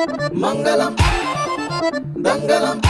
मंगलम दंगलम।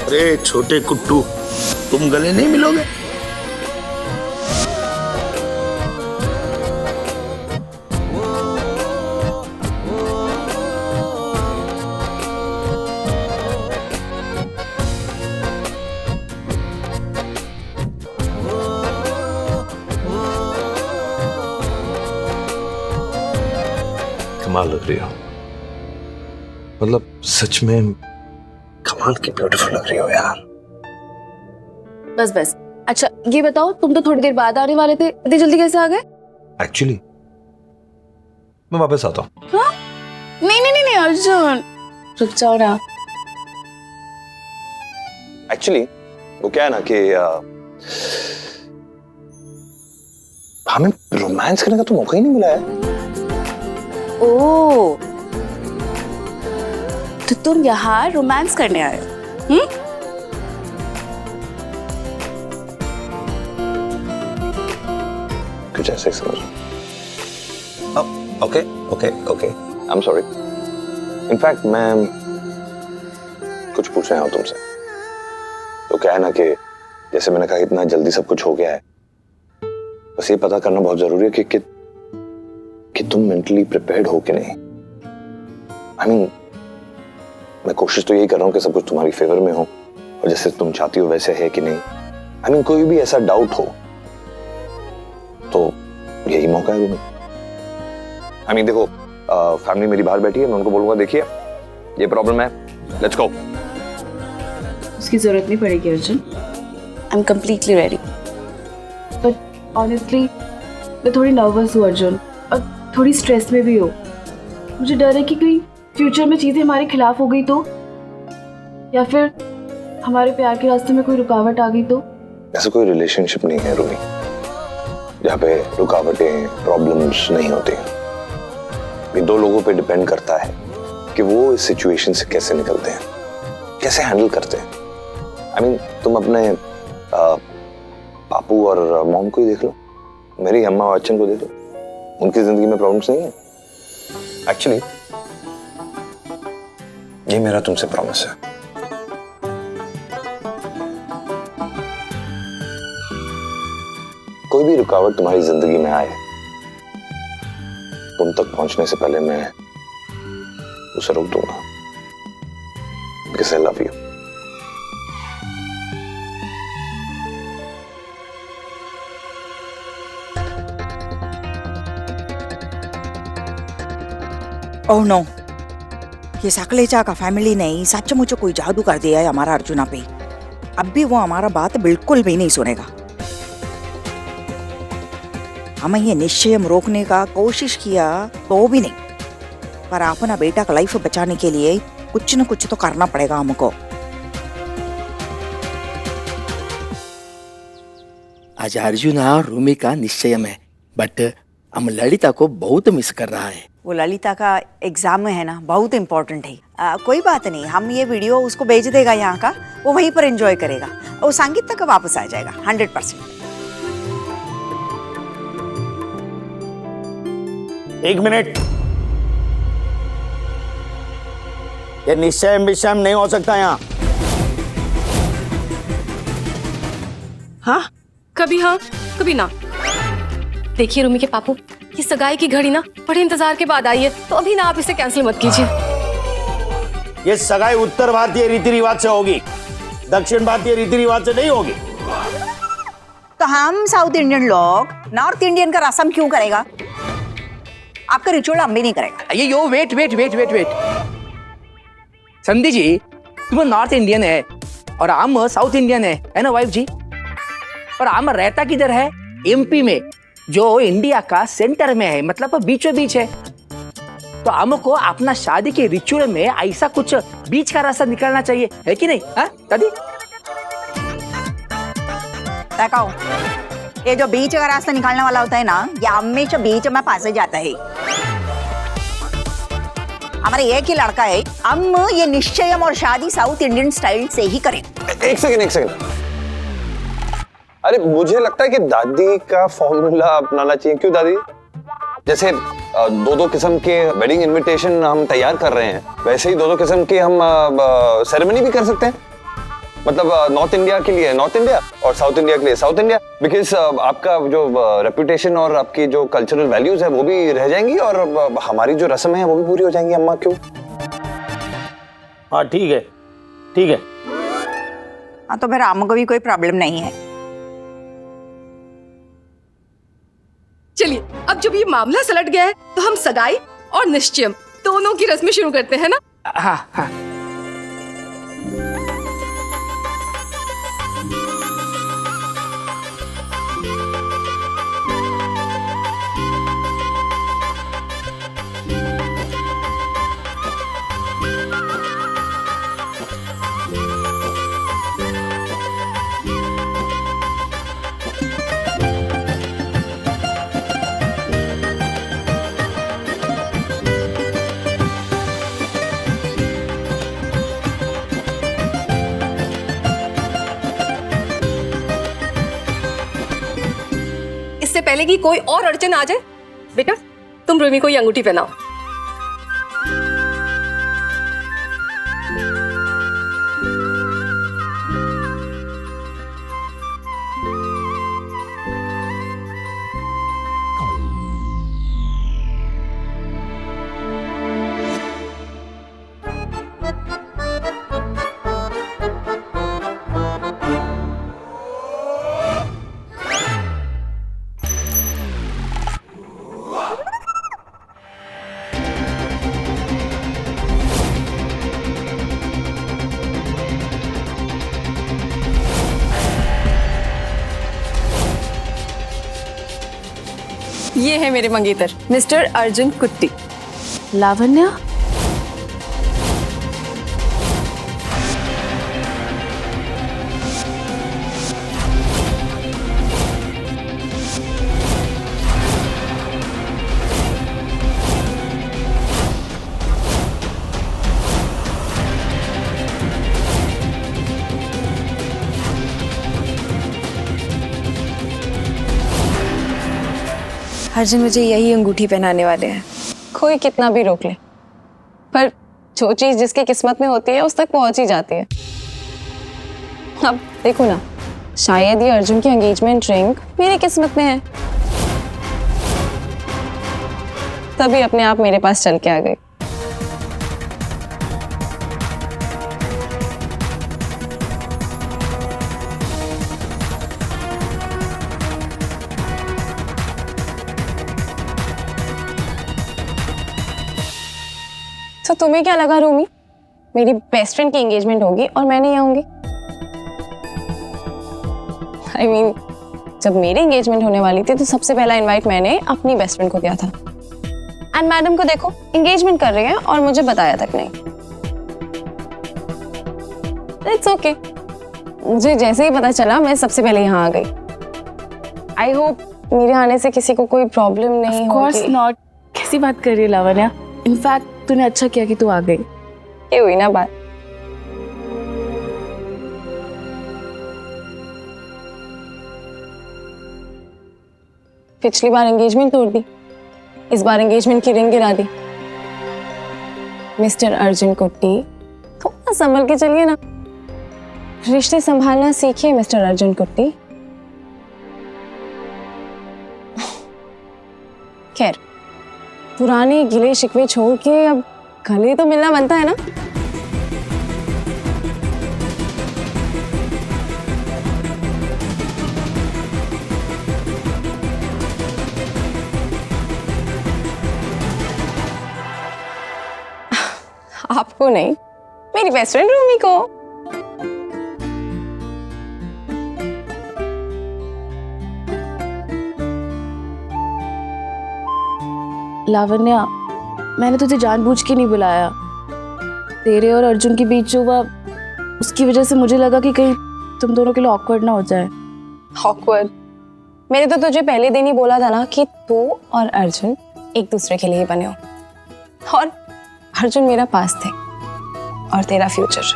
अरे छोटे कुट्टू, तुम गले नहीं मिलोगे? कमाल लग रही हो, मतलब सच में कमाल की ब्यूटीफुल लग रही हो यार। बस बस। अच्छा ये बताओ, तुम तो थोड़ी देर बाद आने वाले थे, इतनी जल्दी कैसे आ गए? एक्चुअली मैं वापस आता हूँ। हाँ? नहीं नहीं नहीं नहीं अर्जुन, रुक जाओ ना। एक्चुअली वो क्या है ना कि हमें रोमांस करने का तो मौका ही नहीं मिला है। ओह, तो तुम यहाँ रोमांस करने आए हो? कुछ ऐसे ही समझो। Okay okay okay, I am sorry. In fact मैं कुछ पूछ रहा हूँ तुमसे। तो क्या है ना कि जैसे मैंने कहा इतना जल्दी सब कुछ हो गया है, बस ये पता करना बहुत जरूरी है कि तुम मेंटली प्रिपेयर्ड हो कि नहीं। आई मीन मैं कोशिश तो यही कर रहा हूँ कि सब कुछ तुम्हारी फेवर में हो और जैसे तुम चाहती हो वैसे है कि नहीं। आई मीन कोई भी ऐसा डाउट हो तो यही मौका है रूमी। आई मीन देखो, फैमिली मेरी बाहर बैठी है, मैं उनको बोलूंगा देखिए ये प्रॉब्लम है, लेट्स गो। उसकी जरूरत नहीं पड़ेगी Arjun, I am completely ready. But honestly मैं थोड़ी नर्वस हूँ अर्जुन, और थोड़ी स्ट्रेस में भी हूँ। मुझे डर है कि कहीं फ्यूचर में चीजें हमारे खिलाफ हो गई तो, या फिर हमारे प्यार के रास्ते में कोई रुकावट आ गई तो। ऐसा कोई रिलेशनशिप नहीं है रूमी जहाँ पे रुकावटें प्रॉब्लम्स नहीं होती। ये दो लोगों पे डिपेंड करता है कि वो इस सिचुएशन से कैसे निकलते हैं, कैसे हैंडल करते हैं। आई मीन तुम अपने पापू और मॉम को ही देख लो, मेरी अम्मा और अच्चन को देख लो, उनकी जिंदगी में प्रॉब्लम्स नहीं है। एक्चुअली ये मेरा तुमसे प्रॉमिस है। कोई भी रुकावट तुम्हारी जिंदगी में आए, तुम तक पहुंचने से पहले मैं उसे रोक दूंगा। Because I love you. Oh no, ये सकलेचा का फैमिली ने सचमुच कोई जादू कर दिया है हमारा अर्जुना पे। अब भी वो हमारा बात बिल्कुल भी नहीं सुनेगा। हमें ये निश्चय रोकने का कोशिश किया तो भी नहीं, पर अपना बेटा का लाइफ बचाने के लिए कुछ न कुछ तो करना पड़ेगा हमको। आज अर्जुन और रूमी का निश्चय है, बट हम ललिता को बहुत मिस कर रहा है। वो ललिता का एग्जाम है ना, बहुत इम्पोर्टेंट है। कोई बात नहीं, हम ये वीडियो उसको भेज देगा यहाँ का, वो वहीं पर एंजॉय करेगा। वो संगीत तक वापस आ जाएगा 100%। एक मिनट, ये निश्चय विषय नहीं हो सकता यहाँ। हाँ कभी ना। देखिए रूमी के पापू, ये सगाई की घड़ी ना बड़े इंतजार के बाद आई है, तो अभी ना आप इसे कैंसिल मत कीजिए। ये सगाई उत्तर भारतीय रीति रिवाज से होगी, दक्षिण भारतीय रीति रिवाज से नहीं होगी। तो हम साउथ इंडियन लोग नॉर्थ इंडियन का रस्म क्यों करेगा? आपका रिचुअल हम भी नहीं करेगा। ये यो वेट संधि जी, तुम नॉर्थ इंडियन है और हम साउथ इंडियन है ना वाइफ जी। और हम रहता किधर है? एमपी में, जो इंडिया का सेंटर में है, मतलब बीचों बीच है। तो हमको अपना शादी के रिचुअल में ऐसा कुछ बीच का रास्ता निकालना चाहिए, है कि नहीं? हाँ दादी, ये जो बीच का रास्ता निकालने वाला होता है ना, ये हमेशा बीच में फंस जाता है। हमारा एक ही लड़का है, हम ये निश्चयम और शादी साउथ इंडियन स्टाइल से ही करें। एक सेकंड। अरे मुझे लगता है कि दादी का फॉर्मूला अपनाना चाहिए। क्यों दादी? जैसे दो किस्म के वेडिंग इनविटेशन हम तैयार कर रहे हैं, वैसे ही दो किस्म के हम सेरेमनी भी कर सकते हैं। मतलब नॉर्थ इंडिया के लिए नॉर्थ इंडिया और साउथ इंडिया के लिए साउथ इंडिया, बिकॉज आपका जो रेपुटेशन और आपकी जो कल्चरल वैल्यूज है वो भी रह जाएंगी और हमारी जो रस्म है वो भी पूरी हो जाएंगी। अम्मा क्यों? हाँ ठीक है। हाँ तो फिर हमको भी कोई प्रॉब्लम नहीं है। चलिए, अब जब ये मामला सलट गया है तो हम सगाई और निश्चयम दोनों की रस्में शुरू करते हैं ना। हाँ। इससे पहले कि कोई और अड़चन आ जाए, बेटा तुम रूमी को ये अंगूठी पहनाओ। ये है मेरे मंगेतर मिस्टर अर्जुन कुट्टी। लावण्या, अर्जुन मुझे यही अंगूठी पहनाने वाले हैं। कोई कितना भी रोक ले, पर जो चीज जिसकी किस्मत में होती है उस तक पहुंच ही जाती है। अब देखो ना, शायद ये अर्जुन की एंगेजमेंट रिंग मेरी किस्मत में है, तभी अपने आप मेरे पास चल के आ गई। तो तुम्हें क्या लगा रूमी, मेरी बेस्ट फ्रेंड की एंगेजमेंट होगी और मैं नहीं आऊंगी? I mean, जब मेरी एंगेजमेंट होने वाली थी तो सबसे पहला इनवाइट मैंने अपनी बेस्ट फ्रेंड को दिया था। एंड मैडम को देखो, एंगेजमेंट कर रही है और मुझे बताया तक नहीं। इट्स ओके, मुझे जैसे ही पता चला मैं सबसे पहले यहाँ आ गई। आई होप मेरे आने से किसी को कोई प्रॉब्लम नहीं होगी। Of course not. कैसी बात कर रही है लावण्या? इनफैक्ट तूने अच्छा किया कि तू आ गई। ये हुई ना बात। पिछली बार एंगेजमेंट तोड़ दी, इस बार एंगेजमेंट की रिंग गिरा दी। मिस्टर अर्जुन कुट्टी, थोड़ा संभल के चलिए ना, रिश्ते संभालना सीखिए मिस्टर अर्जुन कुट्टी। खैर, पुराने गिले शिकवे छोड़ के अब गले तो मिलना बनता है ना। आपको नहीं, मेरी बेस्ट फ्रेंड रूमी को। लावण्या, मैंने तुझे जानबूझ के नहीं बुलाया। तेरे और अर्जुन के बीच जो हुआ, उसकी वजह से मुझे लगा कि कहीं तुम दोनों के लिए ऑकवर्ड ना हो जाए। ऑकवर्ड? मैंने तो तुझे पहले दिन ही बोला था ना कि तू और अर्जुन एक दूसरे के लिए ही बने हो, और अर्जुन मेरा पास्ट है और तेरा फ्यूचर।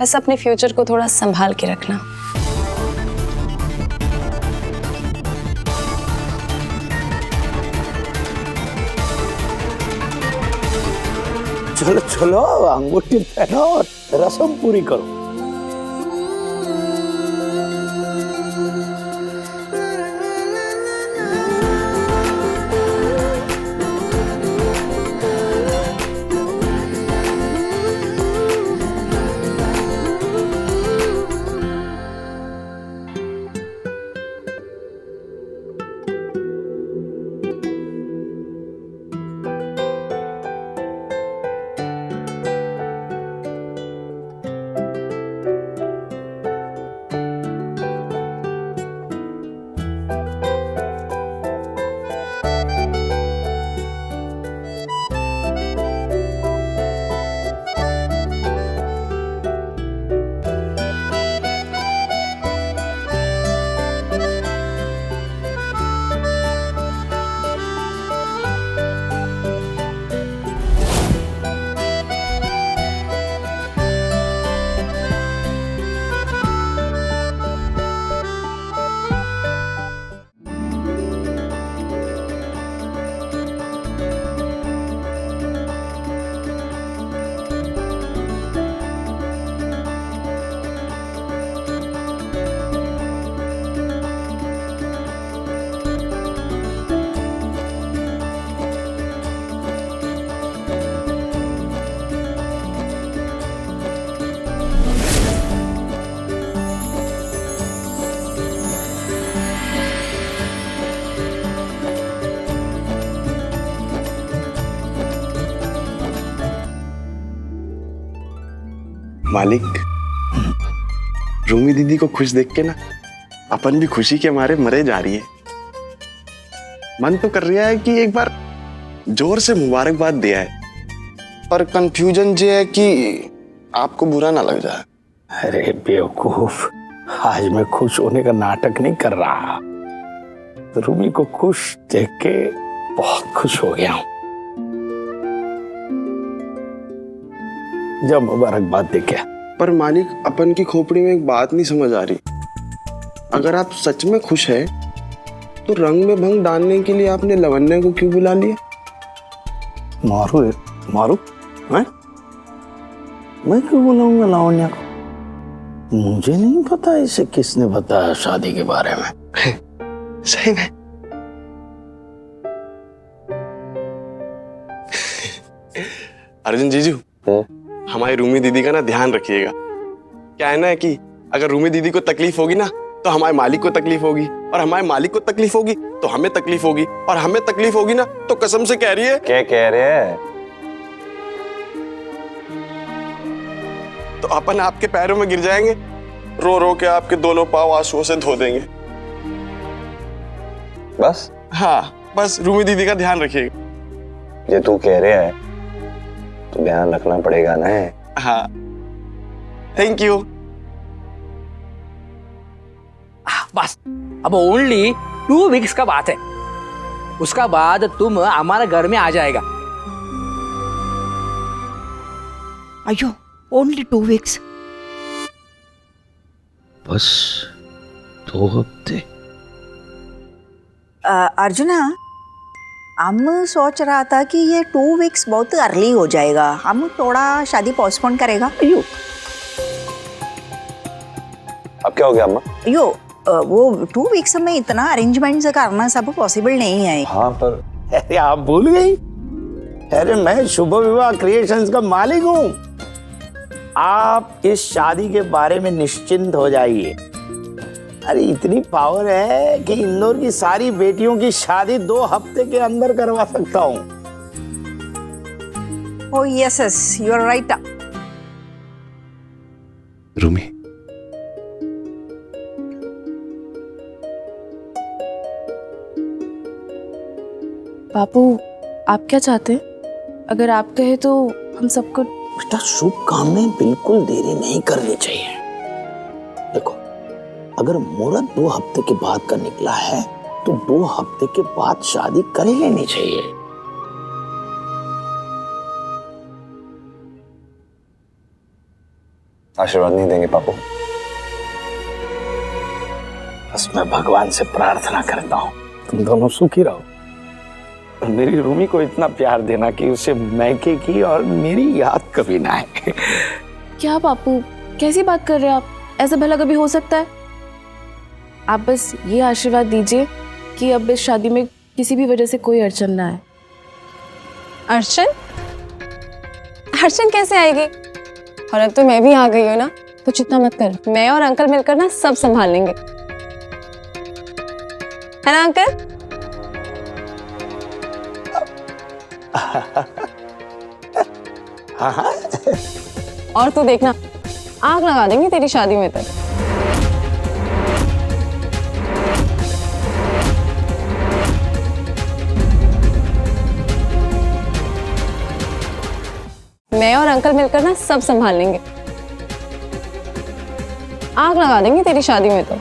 बस अपने फ्यूचर को थोड़ा संभाल के रखना। चलो चलो अंगूठी पहनो और रस्म पूरी करो। मालिक, रूमी दीदी को खुश देख के ना अपन भी खुशी के मारे मरे जा रही है। मन तो कर रहा है कि एक बार जोर से मुबारकबाद दिया है, पर कंफ्यूजन ये है कि आपको बुरा ना लग जाए। अरे बेवकूफ, आज मैं खुश होने का नाटक नहीं कर रहा। रूमी को खुश देख के बहुत खुश हो गया हूं। जब मुबारकबाद देखे। पर मालिक, अपन की खोपड़ी में एक बात नहीं समझ आ रही। अगर आप सच में खुश हैं, तो रंग में भंग डालने के लिए आपने लवन्या को क्यों बुला लिया? मारू मारू मैं क्यों बुलाऊंगा लावण्या को? मुझे नहीं पता इसे किसने बताया शादी के बारे में। सही में? अर्जुन जीजू, हमारी रूमी दीदी का ना ध्यान रखिएगा। क्या है ना कि अगर रूमी दीदी को तकलीफ होगी ना, तो हमारे मालिक को तकलीफ होगी, और हमारे मालिक को तकलीफ होगी तो हमें तकलीफ होगी, और हमें तकलीफ होगी ना तो कसम से कह रही है। क्या कह रहे हैं? तो अपन आपके पैरों में गिर जाएंगे, रो रो के आपके दोनों पांव आंसुओं से धो देंगे। बस? हाँ बस, रूमी दीदी का ध्यान रखिएगा। ये तू कह रहे है तो ध्यान रखना पड़ेगा ना। हाँ, थैंक यू। बस अब ओनली 2 वीक्स का बात है, उसका बाद तुम हमारे घर में आ जाएगा। अयो, ओनली 2 वीक्स? बस 2 हफ्ते। अर्जुना, हम सोच रहा था कि ये 2 वीक्स बहुत अर्ली हो जाएगा, हम थोड़ा शादी पोस्टपोन करेगा। अयो अब क्या हो गया अम्मा? अयो, वो 2 वीक्स में इतना अरेंजमेंट करना सब पॉसिबल नहीं है। हाँ पर अरे आप भूल गई? अरे मैं शुभ विवाह क्रिएशंस का मालिक हूँ। आप इस शादी के बारे में निश्चिंत हो जाइए। अरे इतनी पावर है कि इंदौर की सारी बेटियों की शादी 2 हफ्ते के अंदर करवा सकता हूँ। Oh yes, yes, you are right. Rumi, बापू, आप क्या चाहते हैं? अगर आप कहे तो हम सबको। बेटा, शुभ काम में बिल्कुल देरी नहीं करनी चाहिए। देखो, अगर मुहूर्त 2 हफ्ते के बाद का निकला है तो 2 हफ्ते के बाद शादी कर ही लेनी चाहिए। आशीर्वाद नहीं देंगे पापू? बस मैं भगवान से प्रार्थना करता हूँ तुम दोनों सुखी रहो और मेरी रूमी को इतना प्यार देना कि उसे मैके की और मेरी याद कभी ना आए। क्या पापू, कैसी बात कर रहे हैं आप? ऐसा भला कभी हो सकता है? आप बस ये आशीर्वाद दीजिए कि अब इस शादी में किसी भी वजह से कोई अड़चन ना आए। अर्चन? अर्चन कैसे आएगी? और अब तो मैं भी आ गई हूँ ना, तो चिंता मत कर, मैं और अंकल मिलकर ना सब संभाल लेंगे, है ना अंकल? हाँ। और तू देखना, आग लगा देंगे तेरी शादी में तक। मैं और अंकल मिलकर ना सब संभाल लेंगे, आग लगा देंगे तेरी शादी में तो।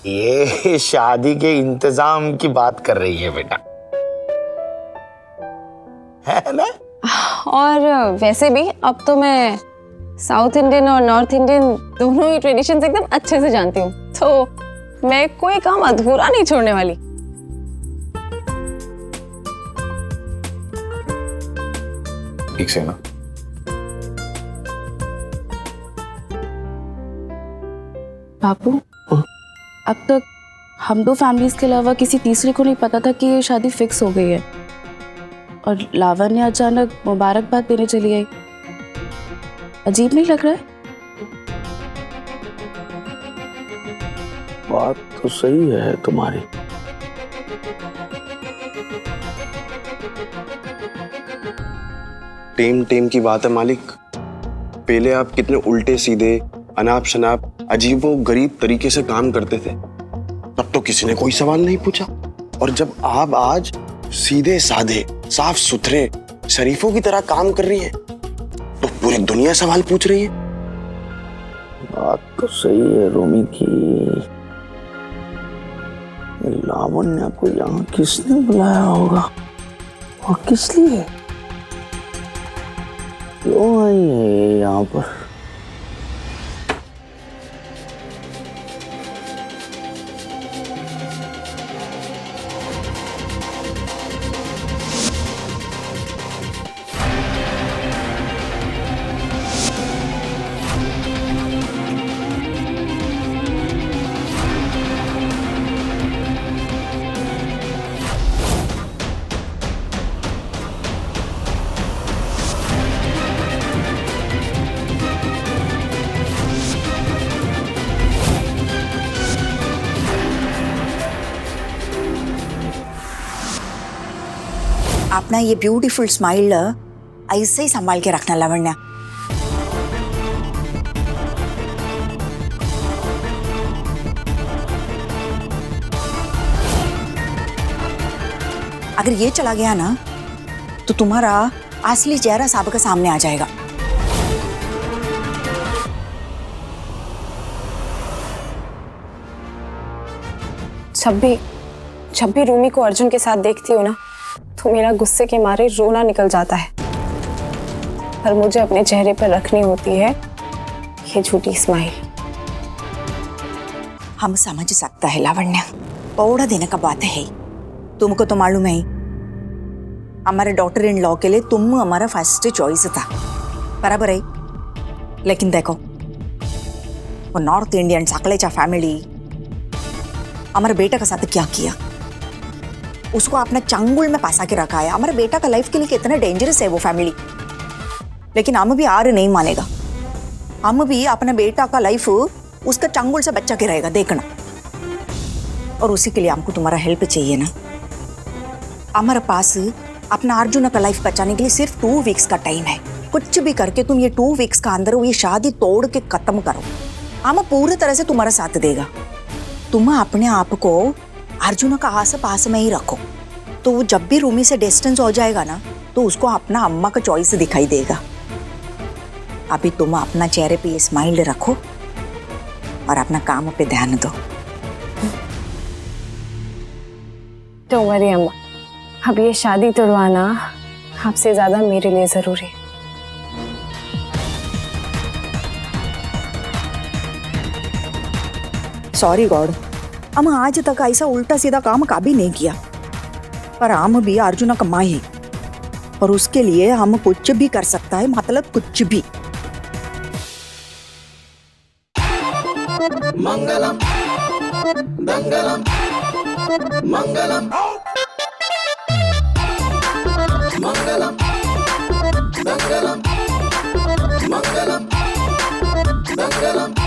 ये शादी के इंतजाम की बात कर रही है बेटा, है ना? और वैसे भी अब तो मैं साउथ इंडियन और नॉर्थ इंडियन दोनों ही ट्रेडिशंस एकदम अच्छे से जानती हूँ, तो मैं कोई काम अधूरा नहीं छोड़ने वाली। ठीक से ना? बापू, अब तक हम दो फैमिलीज के अलावा किसी तीसरे को नहीं पता था कि ये शादी फिक्स हो गई है, और लावण्य अचानक मुबारकबाद देने चली आई। अजीब नहीं लग रहा है? बात तो सही है तुम्हारी। टेम टेम की बात है मालिक। पहले आप कितने उल्टे सीधे, अनाप शनाप, अजीबो गरीब तरीके से काम करते थे, तब तो किसी ने कोई सवाल नहीं पूछा। और जब आप आज सीधे साधे, साफ सुथरे, शरीफों की तरह काम कर रही हैं, तो पूरी दुनिया सवाल पूछ रही है। बात तो सही है रोमी की। लावण्य को यहाँ किसने बुलाया होगा और किस लिए? क्यों आई है यहाँ पर? अपना ये ब्यूटीफुल स्माइल ऐसे ही संभाल के रखना लावण्या। अगर ये चला गया ना तो तुम्हारा असली चेहरा सबके सामने आ जाएगा। जब भी रूमी को अर्जुन के साथ देखती हूँ ना, तो मेरा गुस्से के मारे रोना निकल जाता है, पर मुझे अपने चेहरे पर रखनी होती है ये झूठी स्माइल। हम समझ सकता है लावण्या, थोड़ा दिन का बात है। तुमको तो मालूम है हमारे डॉटर इन लॉ के लिए तुम हमारा फर्स्ट चॉइस था, बराबर है। लेकिन देखो वो नॉर्थ इंडियन सकलेचा फैमिली हमारे बेटा के साथ क्या किया, उसको अपने चंगुल में फंसा के रखा है। हमारे बेटा का लाइफ के लिए कितना डेंजरस है वो फैमिली। लेकिन हम भी हार नहीं मानेगा, हम भी अपने बेटा का लाइफ उसका चंगुल से बच्चा के रहेगा, देखना। और उसी के लिए हमको तुम्हारा हेल्प चाहिए ना। हमारे पास अपना अर्जुन का लाइफ बचाने के लिए सिर्फ 2 वीक्स का टाइम है। कुछ भी करके तुम ये 2 वीक्स का अंदर ये शादी तोड़ के खत्म करो। हम पूरी तरह से तुम्हारा साथ देगा। तुम अपने आप को अर्जुन का आस पास में ही रखो, तो वो जब भी रूमी से डिस्टेंस हो जाएगा ना, तो उसको अपना अम्मा का चॉइस दिखाई देगा। अभी तुम अपना चेहरे पे ये स्माइल रखो और अपना काम पे ध्यान दो। डोंट वरी अम्मा, अब ये शादी तुड़वाना आपसे ज्यादा मेरे लिए जरूरी है। सॉरी गॉड, हम आज तक ऐसा उल्टा सीधा काम कभी नहीं किया, पर हम भी अर्जुन का माँ है और उसके लिए हम कुछ भी कर सकता है, मतलब कुछ भी। मंगलम मंगलम मंगलम मंगलम मंगलम मंगलम मंगलम